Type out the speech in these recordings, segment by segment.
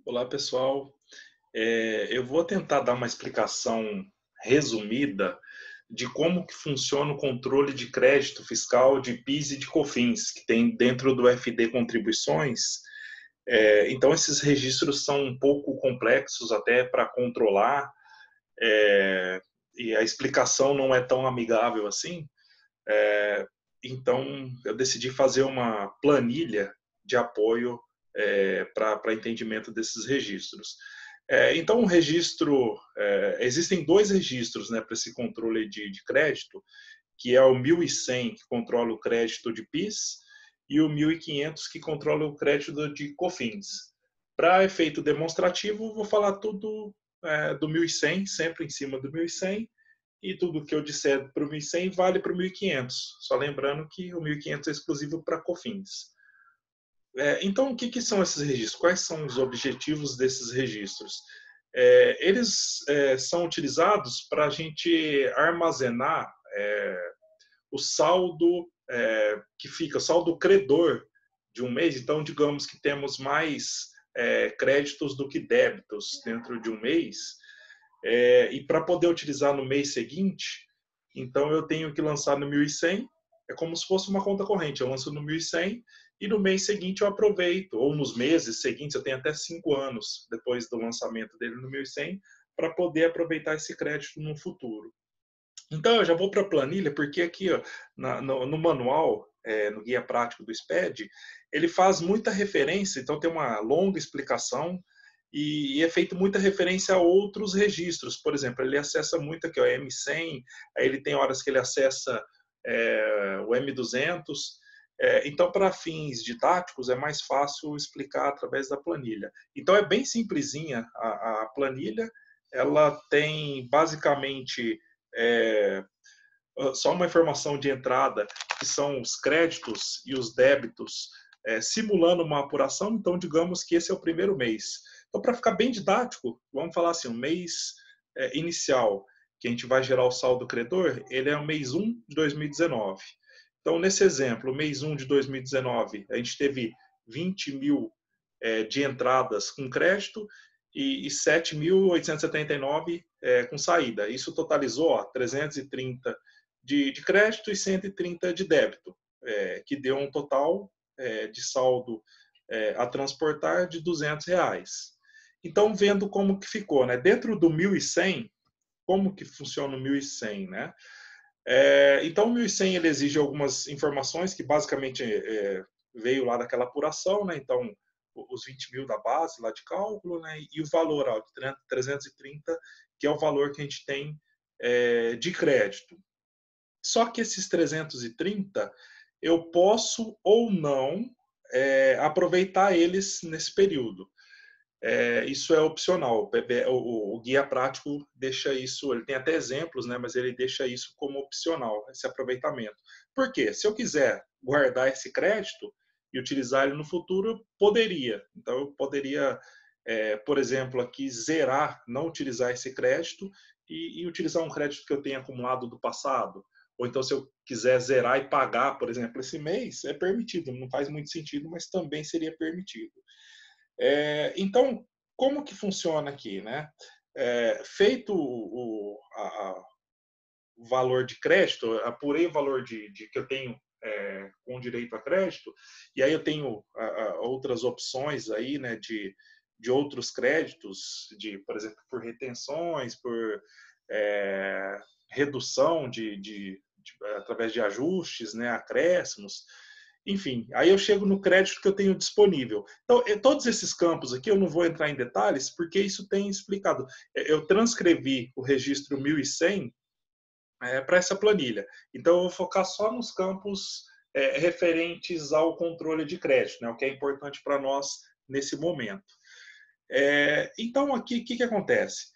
Olá, pessoal. Eu vou tentar dar uma explicação resumida de como que funciona o controle de crédito fiscal de PIS e de COFINS, que tem dentro do FD Contribuições. Então, esses registros são um pouco complexos até para controlar, é, e a explicação não é tão amigável assim. É, então, eu decidi fazer uma planilha de apoio para entendimento desses registros. Então, o registro, existem dois registros, né, para esse controle de crédito, que é o 1100, que controla o crédito de PIS, e o 1500, que controla o crédito de COFINS. Para efeito demonstrativo, vou falar tudo do 1100, sempre em cima do 1100, e tudo que eu disser para o 1100 vale para o 1500. Só lembrando que o 1500 é exclusivo para COFINS. Então, o que são esses registros? Quais são os objetivos desses registros? Eles são utilizados para a gente armazenar o saldo que fica, o saldo credor de um mês. Então, digamos que temos mais créditos do que débitos dentro de um mês, e para poder utilizar no mês seguinte, então eu tenho que lançar no 1100, é como se fosse uma conta corrente, eu lanço no 1100 e no mês seguinte eu aproveito, ou nos meses seguintes, eu tenho até 5 anos depois do lançamento dele no 1100, para poder aproveitar esse crédito no futuro. Então eu já vou para a planilha, porque aqui ó, no manual, no guia prático do SPED, ele faz muita referência, então tem uma longa explicação e é feito muita referência a outros registros. Por exemplo, ele acessa muito aqui o M100, aí ele tem horas que ele acessa o M200. Então, para fins didáticos, é mais fácil explicar através da planilha. Então, é bem simplesinha a planilha. Ela tem basicamente é, só uma informação de entrada, que são os créditos e os débitos, simulando uma apuração. Então, digamos que esse é o primeiro mês. Então, para ficar bem didático, vamos falar assim, o mês inicial, que a gente vai gerar o saldo credor, ele é o mês 1 de 2019. Então, nesse exemplo, o mês 1 de 2019, a gente teve 20 mil de entradas com crédito e 7.879 com saída. Isso totalizou 330 de crédito e 130 de débito, que deu um total de saldo a transportar de R$ 200. Então, vendo como que ficou, né? Dentro do 1100, como que funciona o 1100, né? Então, o 1100 ele exige algumas informações que basicamente veio lá daquela apuração, né? Então, os 20 mil da base lá de cálculo, né? E o valor ó, de 330, que é o valor que a gente tem de crédito. Só que esses 330, eu posso ou não aproveitar eles nesse período. Isso é opcional. O guia prático deixa isso, ele tem até exemplos, né, mas ele deixa isso como opcional, esse aproveitamento. Por quê? Se eu quiser guardar esse crédito e utilizar ele no futuro, eu poderia. Então, eu poderia, por exemplo, aqui zerar, não utilizar esse crédito e utilizar um crédito que eu tenha acumulado do passado. Ou então, se eu quiser zerar e pagar, por exemplo, esse mês, é permitido. Não faz muito sentido, mas também seria permitido. Então, como que funciona aqui, né? Feito o valor de crédito, apurei o valor que eu tenho com direito a crédito, e aí eu tenho outras opções aí, né, de outros créditos, por exemplo, por retenções, por redução através de ajustes, né, acréscimos. Enfim, aí eu chego no crédito que eu tenho disponível. Então, todos esses campos aqui eu não vou entrar em detalhes, porque isso tem explicado. Eu transcrevi o registro 1100 para essa planilha. Então, eu vou focar só nos campos referentes ao controle de crédito, né, o que é importante para nós nesse momento. Então, aqui, o que acontece?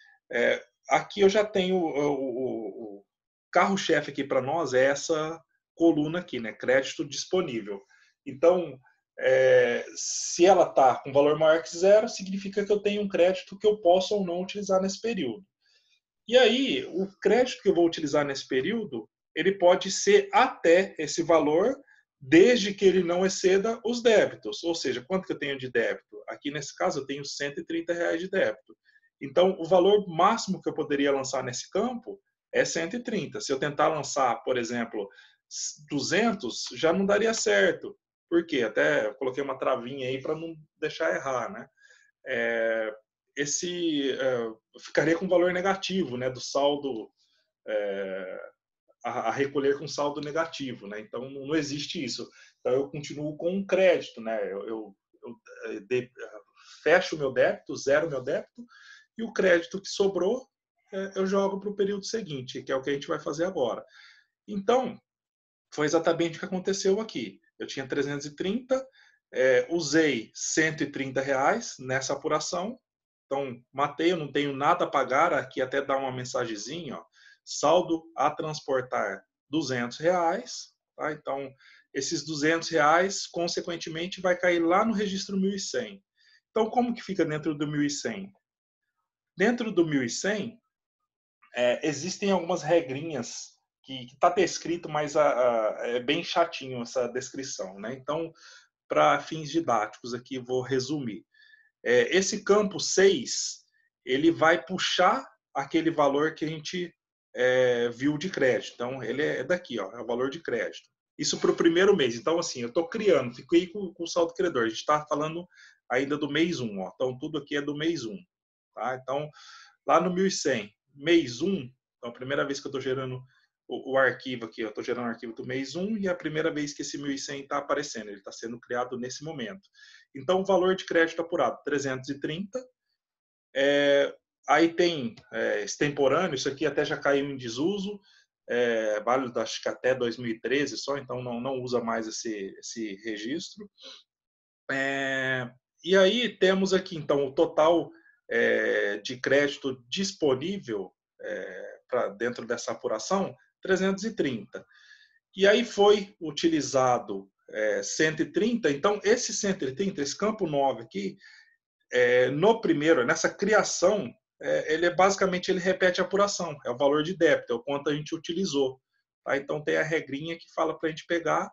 Aqui eu já tenho o carro-chefe aqui para nós, é essa coluna aqui, né? Crédito disponível. Então, se ela está com valor maior que zero, significa que eu tenho um crédito que eu posso ou não utilizar nesse período. E aí, o crédito que eu vou utilizar nesse período, ele pode ser até esse valor, desde que ele não exceda os débitos. Ou seja, quanto que eu tenho de débito? Aqui nesse caso eu tenho R$ 130 de débito. Então, o valor máximo que eu poderia lançar nesse campo é 130. Se eu tentar lançar, por exemplo, 200, já não daria certo. Por quê? Até eu coloquei uma travinha aí para não deixar errar, né? Ficaria com valor negativo, né? Do saldo a recolher com saldo negativo, né? Então não existe isso. Então eu continuo com um crédito, né? Fecho o meu débito, zero o meu débito, e o crédito que sobrou eu jogo para o período seguinte, que é o que a gente vai fazer agora. Então, foi exatamente o que aconteceu aqui. Eu tinha 330, usei R$ 130 nessa apuração, então matei, eu não tenho nada a pagar, aqui até dá uma mensagenzinha, ó, saldo a transportar R$ 200, tá? Então, esses R$ 200, consequentemente, vai cair lá no registro 1100. Então, como que fica dentro do 1100? Dentro do 1100, existem algumas regrinhas que está descrito, mas é bem chatinho essa descrição, né? Então, para fins didáticos aqui, vou resumir. Esse campo 6, ele vai puxar aquele valor que a gente viu de crédito. Então, ele é daqui, ó, é o valor de crédito. Isso para o primeiro mês. Então, assim, eu estou criando, fiquei com o saldo credor. A gente está falando ainda do mês 1. Ó. Então, tudo aqui é do mês 1. Tá? Então, lá no 1100, mês 1, então a primeira vez que eu estou gerando o arquivo aqui, eu estou gerando o arquivo do mês 1 e é a primeira vez que esse 1100 está aparecendo, ele está sendo criado nesse momento. Então, o valor de crédito apurado, 330. Aí tem extemporâneo, isso aqui até já caiu em desuso, válido acho que até 2013 só, então não usa mais esse registro. E aí temos aqui, então, o total de crédito disponível para dentro dessa apuração, 330. E aí foi utilizado 130, então esse 130, esse campo 9 aqui, no primeiro, nessa criação, ele basicamente ele repete a apuração, é o valor de débito, é o quanto a gente utilizou. Tá? Então tem a regrinha que fala para a gente pegar,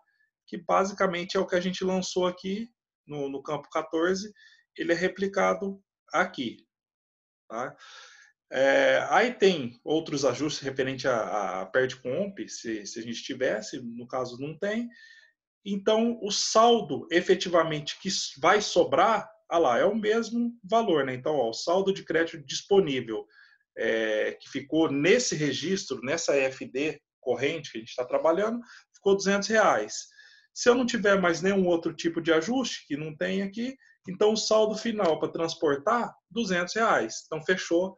que basicamente é o que a gente lançou aqui no campo 14, ele é replicado aqui. Tá? Aí tem outros ajustes referente a PERD-COMP, se a gente tivesse, no caso não tem. Então, o saldo efetivamente que vai sobrar, lá, é o mesmo valor, né? Então, ó, o saldo de crédito disponível que ficou nesse registro, nessa EFD corrente que a gente está trabalhando, ficou R$ 200. Se eu não tiver mais nenhum outro tipo de ajuste, que não tem aqui, então o saldo final para transportar, R$ 200. Então, fechou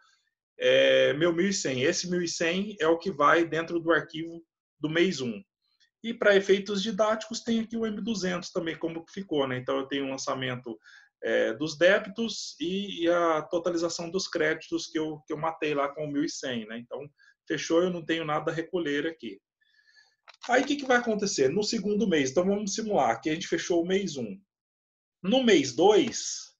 meu 1.100. Esse 1.100 é o que vai dentro do arquivo do mês 1. E para efeitos didáticos, tem aqui o M200 também, como que ficou, né? Então, eu tenho um lançamento dos débitos e a totalização dos créditos que eu matei lá com o 1.100, né? Então, fechou, eu não tenho nada a recolher aqui. Aí, o que vai acontecer? No segundo mês, então vamos simular, aqui a gente fechou o mês 1. No mês 2,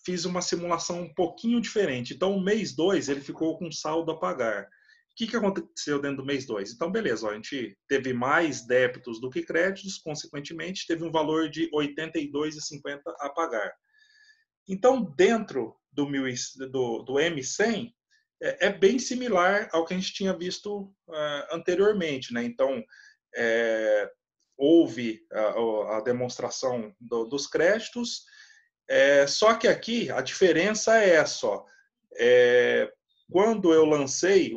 fiz uma simulação um pouquinho diferente. Então, o mês 2, ele ficou com saldo a pagar. O que aconteceu dentro do mês 2? Então, beleza, ó, a gente teve mais débitos do que créditos, consequentemente, teve um valor de R$ 82,50 a pagar. Então, dentro do M100, bem similar ao que a gente tinha visto anteriormente. Né? Então, houve a demonstração dos créditos, só que aqui a diferença é essa. Ó, quando eu lancei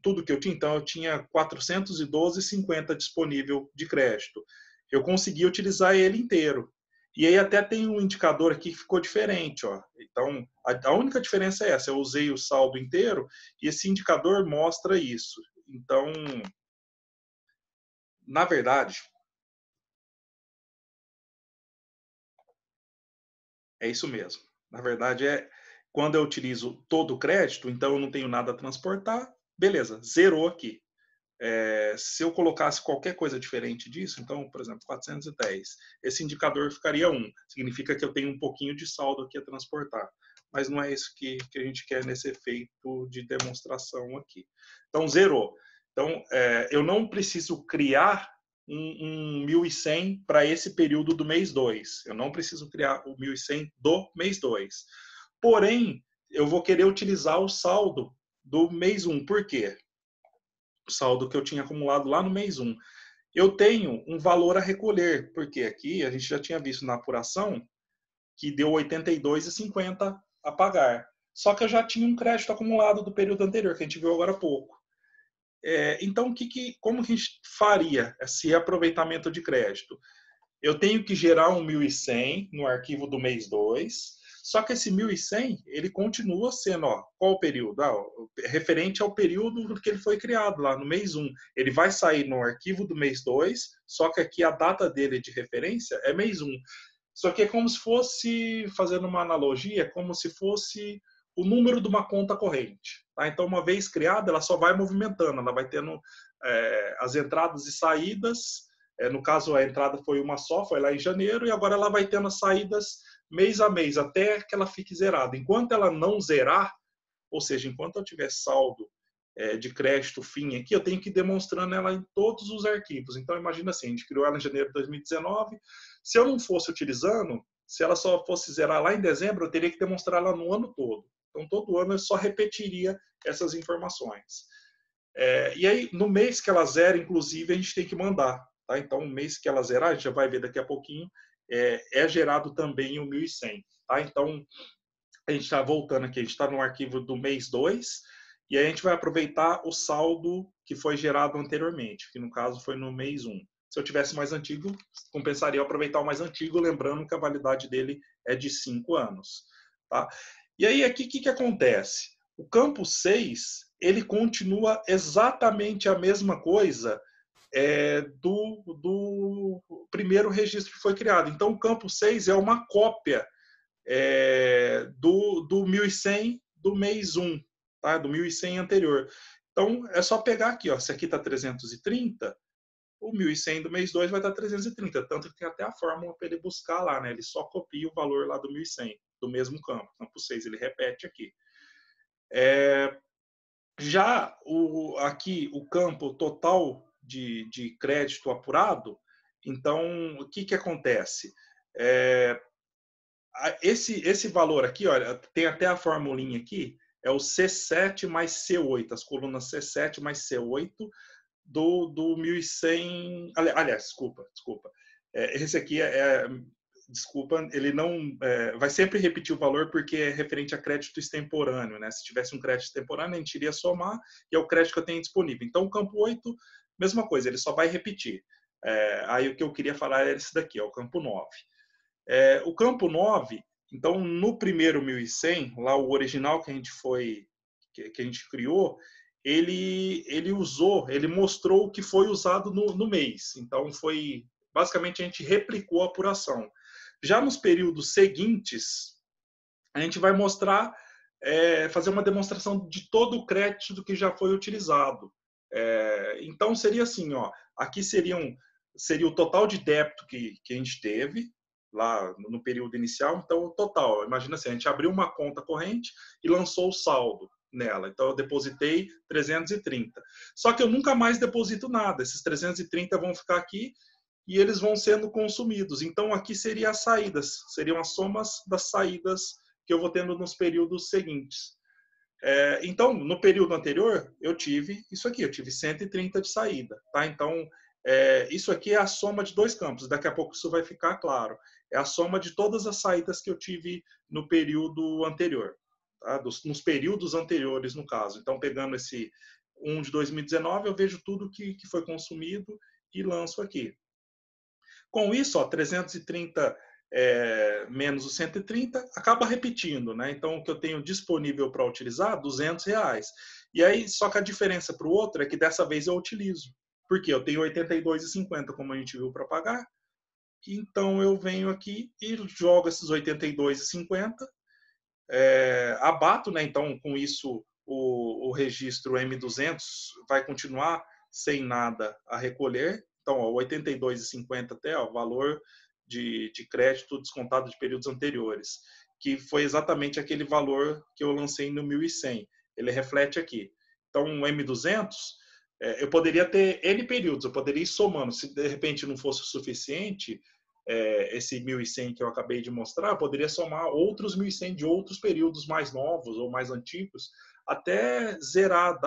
tudo que eu tinha, então eu tinha 412,50 disponível de crédito. Eu consegui utilizar ele inteiro. E aí até tem um indicador aqui que ficou diferente. Ó. Então, a única diferença é essa. Eu usei o saldo inteiro e esse indicador mostra isso. Então, na verdade, é isso mesmo. Na verdade, quando eu utilizo todo o crédito, então eu não tenho nada a transportar, beleza, zerou aqui. Se eu colocasse qualquer coisa diferente disso, então, por exemplo, 410, esse indicador ficaria 1. Significa que eu tenho um pouquinho de saldo aqui a transportar. Mas não é isso que a gente quer nesse efeito de demonstração aqui. Então, zerou. Então, eu não preciso criar um 1.100 para esse período do mês 2. Eu não preciso criar o 1.100 do mês 2. Porém, eu vou querer utilizar o saldo do mês 1. Por quê? O saldo que eu tinha acumulado lá no mês 1. Eu tenho um valor a recolher, porque aqui a gente já tinha visto na apuração que deu R$ 82,50 a pagar. Só que eu já tinha um crédito acumulado do período anterior, que a gente viu agora há pouco. Então, como que a gente faria esse aproveitamento de crédito? Eu tenho que gerar um 1.100 no arquivo do mês 2, só que esse 1.100, ele continua sendo, qual o período? Referente ao período que ele foi criado, lá no mês 1. Ele vai sair no arquivo do mês 2, só que aqui a data dele de referência é mês 1. Só que é como se fosse, fazendo uma analogia, como se fosse o número de uma conta corrente. Tá? Então, uma vez criada, ela só vai movimentando, ela vai tendo as entradas e saídas. No caso, a entrada foi uma só, foi lá em janeiro, e agora ela vai tendo as saídas mês a mês, até que ela fique zerada. Enquanto ela não zerar, ou seja, enquanto eu tiver saldo de crédito fim aqui, eu tenho que ir demonstrando ela em todos os arquivos. Então, imagina assim, a gente criou ela em janeiro de 2019. Se eu não fosse utilizando, se ela só fosse zerar lá em dezembro, eu teria que demonstrar ela no ano todo. Então, todo ano eu só repetiria essas informações. E aí, no mês que ela zera, inclusive, a gente tem que mandar. Tá? Então, o mês que ela zerar, a gente já vai ver daqui a pouquinho, é gerado também o 1.100. Tá? Então, a gente está voltando aqui, a gente está no arquivo do mês 2, e aí a gente vai aproveitar o saldo que foi gerado anteriormente, que no caso foi no mês 1. Se eu tivesse mais antigo, compensaria aproveitar o mais antigo, lembrando que a validade dele é de 5 anos. Tá? E aí, aqui, o que acontece? O campo 6, ele continua exatamente a mesma coisa do primeiro registro que foi criado. Então, o campo 6 é uma cópia do 1.100 do mês 1, tá? Do 1.100 anterior. Então, é só pegar aqui, se aqui está 330, o 1.100 do mês 2 vai dar 330, tanto que tem até a fórmula para ele buscar lá, né? Ele só copia o valor lá do 1.100, do mesmo campo. Campo 6, ele repete aqui. Já aqui, o campo total de crédito apurado, então, o que acontece? Esse valor aqui, olha, tem até a formulinha aqui, é o C7 mais C8, as colunas C7 mais C8 do 1.100. Aliás, desculpa. Esse aqui desculpa, ele não vai sempre repetir o valor porque é referente a crédito extemporâneo, né? Se tivesse um crédito extemporâneo, a gente iria somar e é o crédito que eu tenho disponível. Então, o campo 8, mesma coisa, ele só vai repetir. Aí o que eu queria falar era esse daqui, o campo 9. O campo 9, então, no primeiro 1.100, lá o original que a gente criou, ele mostrou o que foi usado no mês. Então, basicamente, a gente replicou a apuração. Já nos períodos seguintes, a gente vai mostrar, fazer uma demonstração de todo o crédito que já foi utilizado. Então, seria assim, aqui seria o total de débito que a gente teve lá no período inicial. Então, o total, imagina assim, a gente abriu uma conta corrente e lançou o saldo nela. Então, eu depositei 330. Só que eu nunca mais deposito nada. Esses 330 vão ficar aqui e eles vão sendo consumidos. Então, aqui seriam as saídas, seriam as somas das saídas que eu vou tendo nos períodos seguintes. Então, no período anterior, eu tive isso aqui, eu tive 130 de saída. Tá? Então, isso aqui é a soma de dois campos, daqui a pouco isso vai ficar claro. É a soma de todas as saídas que eu tive no período anterior, tá? Nos períodos anteriores, no caso. Então, pegando esse 1 de 2019, eu vejo tudo que foi consumido e lanço aqui. Com isso, 330 menos o 130 acaba repetindo, né? Então, o que eu tenho disponível para utilizar, R$ 200. E aí, só que a diferença para o outro é que dessa vez eu utilizo. Porque eu tenho R$ 82,50, como a gente viu, para pagar. Então, eu venho aqui e jogo esses R$ 82,50, abato, né? Então, com isso, o registro M200 vai continuar sem nada a recolher. Então, R$ 82,50 até, o valor de crédito descontado de períodos anteriores, que foi exatamente aquele valor que eu lancei no 1.100. Ele reflete aqui. Então, o M200, eu poderia ter N períodos, eu poderia ir somando. Se de repente não fosse o suficiente, esse 1.100 que eu acabei de mostrar, eu poderia somar outros 1.100 de outros períodos mais novos ou mais antigos, até zerar,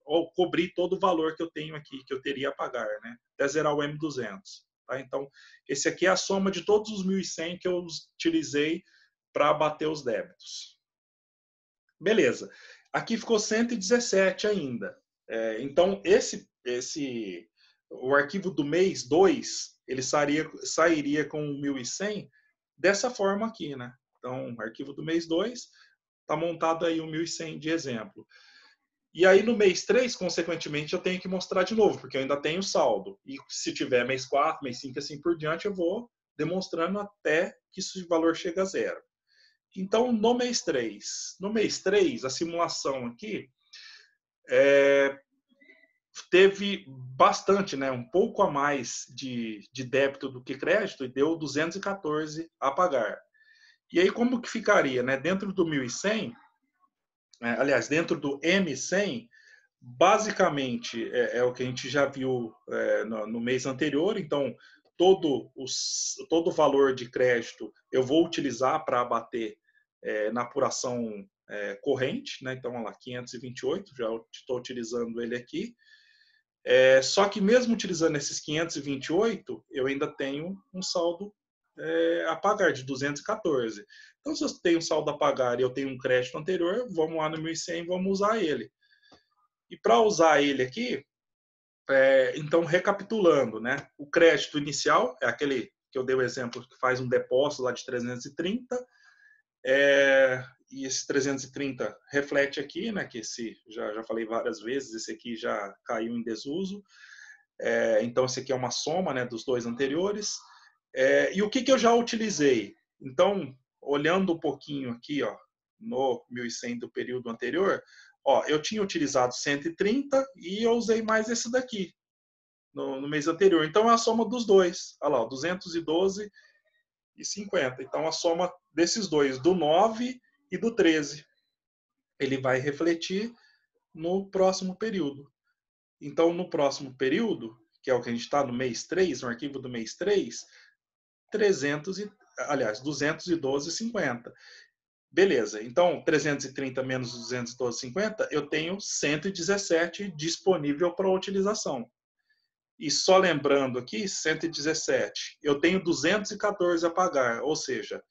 ou cobrir todo o valor que eu tenho aqui, que eu teria a pagar, né? Até zerar o M200. Tá? Então, esse aqui é a soma de todos os 1.100 que eu utilizei para abater os débitos. Beleza. Aqui ficou 117 ainda. Então, o arquivo do mês 2, ele sairia com 1.100 dessa forma aqui, né? Então, o arquivo do mês 2 está montado aí o 1.100 de exemplo. E aí, no mês 3, consequentemente, eu tenho que mostrar de novo, porque eu ainda tenho saldo. E se tiver mês 4, mês 5, assim por diante, eu vou demonstrando até que esse valor chega a zero. Então, no mês 3, a simulação aqui teve bastante, né, um pouco a mais de débito do que crédito e deu 214 a pagar. E aí como que ficaria, né? Dentro do 1.100, aliás, dentro do M100, basicamente o que a gente já viu no mês anterior. Então, todo o valor de crédito eu vou utilizar para abater na apuração corrente, né? Então, olha lá, 528, já estou utilizando ele aqui. Só que mesmo utilizando esses 528, eu ainda tenho um saldo a pagar de 214. Então, se eu tenho um saldo a pagar e eu tenho um crédito anterior, vamos lá no 1.100 e vamos usar ele. E para usar ele aqui, então, recapitulando, né? O crédito inicial é aquele que eu dei o exemplo que faz um depósito lá de 330, e esse 330 reflete aqui, né? Que já falei várias vezes, esse aqui já caiu em desuso. Então, esse aqui é uma soma, né, dos dois anteriores. E o que eu já utilizei? Então, olhando um pouquinho aqui, ó, no 1.100 do período anterior, eu tinha utilizado 130 e eu usei mais esse daqui no mês anterior. Então, é a soma dos dois. Olha lá, 212 e 50. Então, a soma desses dois, do 9 e do 13, ele vai refletir no próximo período. Então, no próximo período, que é o que a gente está no mês 3, no arquivo do mês 3, 212,50. Beleza, então 330 menos 212,50, eu tenho 117 disponível para utilização. E só lembrando aqui, 117, eu tenho 214 a pagar, ou seja,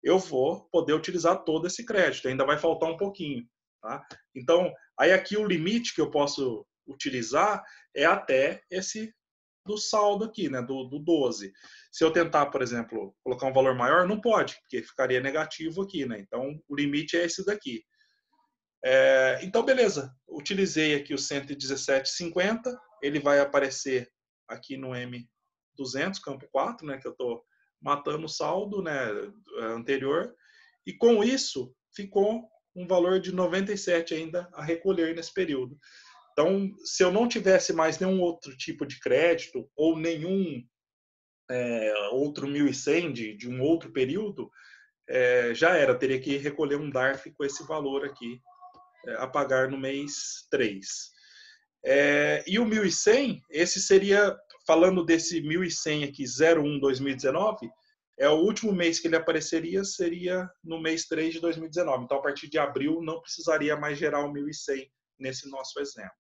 eu vou poder utilizar todo esse crédito, ainda vai faltar um pouquinho. Tá? Então, aí aqui o limite que eu posso utilizar é até esse do saldo aqui, né, do 12. Se eu tentar, por exemplo, colocar um valor maior, não pode, porque ficaria negativo aqui, né? Então, o limite é esse daqui. Então, beleza. Utilizei aqui o 117,50. Ele vai aparecer aqui no M200, campo 4, né, que eu estou matando o saldo, né, anterior. E com isso, ficou um valor de 97 ainda a recolher nesse período. Então, se eu não tivesse mais nenhum outro tipo de crédito ou nenhum outro 1.100 de um outro período, já era. Eu teria que recolher um DARF com esse valor aqui a pagar no mês 3. E o 1.100, esse seria, falando desse 1.100 aqui, 01/2019, o último mês que ele apareceria seria no mês 3 de 2019. Então, a partir de abril, não precisaria mais gerar o 1.100 nesse nosso exemplo.